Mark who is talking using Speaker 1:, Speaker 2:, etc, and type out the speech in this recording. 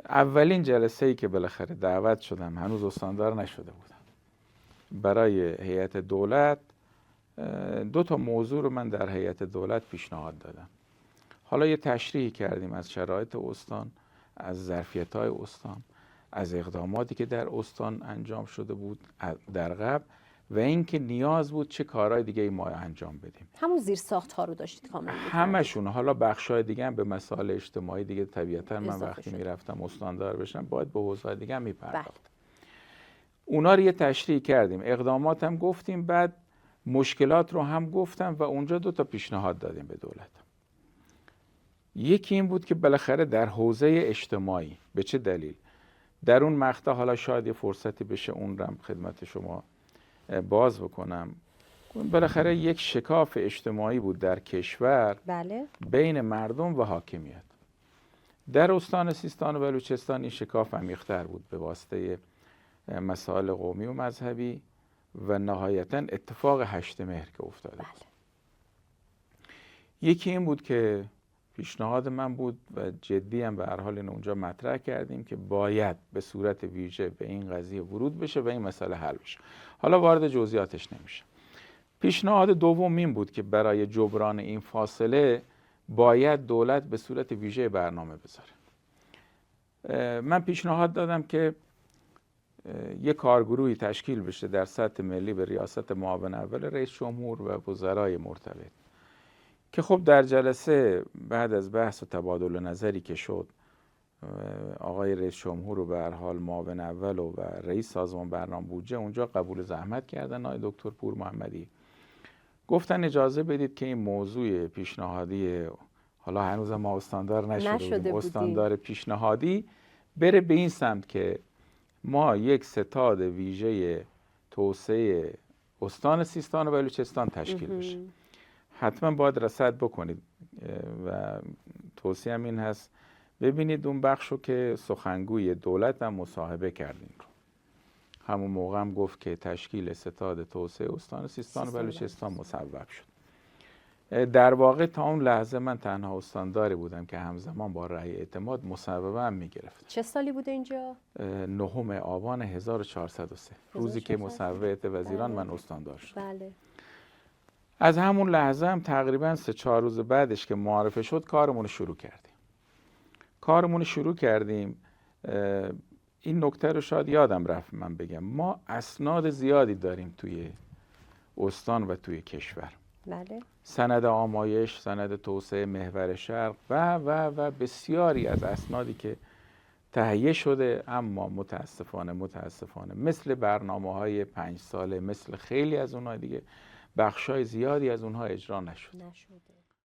Speaker 1: اولین جلسه‌ای که بالاخره دعوت شدم، هنوز استاندار نشده بودم، برای هیئت دولت 2 تا موضوع رو من در هیئت دولت پیشنهاد دادم. حالا یه تشریحی کردیم از شرایط استان، از ظرفیت‌های استان، از اقداماتی که در استان انجام شده بود در قبل و اینکه نیاز بود چه کارهای دیگه ما انجام بدیم.
Speaker 2: همون زیرساخت‌ها رو داشتید کامل می‌کردید؟
Speaker 1: همشون. حالا بخش‌های دیگه هم به مسائل اجتماعی دیگه طبیعتاً من وقتی
Speaker 2: شده.
Speaker 1: میرفتم استاندار بشم باید به حوزه‌های دیگه هم میپرداختم.
Speaker 2: بله.
Speaker 1: اونا رو یه تشریح کردیم، اقدامات هم گفتیم، بعد مشکلات رو هم گفتم و اونجا 2 تا پیشنهاد دادیم به دولت. یکی این بود که بالاخره در حوزه اجتماعی به چه دلیل در اون مقطع، حالا شاید یه فرصتی بشه اون رو خدمت شما باز بکنم، بالاخره یک شکاف اجتماعی بود در کشور.
Speaker 2: بله.
Speaker 1: بین مردم و حاکمیت. در استان سیستان و بلوچستان این شکاف عمیق‌تر بود به واسطه مسائل قومی و مذهبی و نهایتاً اتفاق 8 مهر که افتاده بود.
Speaker 2: بله.
Speaker 1: یکی این بود که پیشنهاد من بود و جدی هم به هر حال این اونجا مطرح کردیم که باید به صورت ویژه به این قضیه ورود بشه و این مسئله حل بشه. حالا وارد جزئیاتش نمیشه. پیشنهاد دوم این بود که برای جبران این فاصله باید دولت به صورت ویژه برنامه بذاره. من پیشنهاد دادم که یک کارگروهی تشکیل بشه در سطح ملی به ریاست معاون اول رئیس جمهور و وزرای مرتبط، که خب در جلسه بعد از بحث و تبادل نظری که شد، آقای رئیس جمهور رو به هر حال معاون اول و رئیس سازمان برنامه بودجه اونجا قبول زحمت کردن، آقای دکتر پور محمدی، گفتن اجازه بدید که این موضوع پیشنهادی، حالا هنوز ما استاندار نشده بودیم، استاندار پیشنهادی بره به این سمت که ما یک ستاد ویژه توسعه استان سیستان و بلوچستان تشکیل بشه. حتما باید رصد بکنید و توصیه‌ام این هست ببینید اون بخشو که سخنگوی دولت هم مصاحبه کردیم رو. همون موقع هم گفت که تشکیل ستاد توسعه استان سیستان و بلوچستان مصوب شد. در واقع تا اون لحظه من تنها استانداری بودم که همزمان با رأی اعتماد مصوبه هم میگرفت.
Speaker 2: چه سالی بوده اینجا؟
Speaker 1: 9 آبان 1403 روزی که مصوبه وزیران من استاندار شد.
Speaker 2: بله.
Speaker 1: از همون لحظه هم تقریبا 3-4 روز بعدش که معرفه شد کارمون شروع کردیم. این نکته رو شاید یادم رفت من بگم، ما اسناد زیادی داریم توی استان و توی کشور.
Speaker 2: بله.
Speaker 1: سند آمایش، سند توسعه محور شرق و بسیاری از اسنادی که تهیه شده، اما متاسفانه مثل برنامه‌های 5 ساله، مثل خیلی از اونها دیگه بخشای زیادی از اونها اجرا نشده.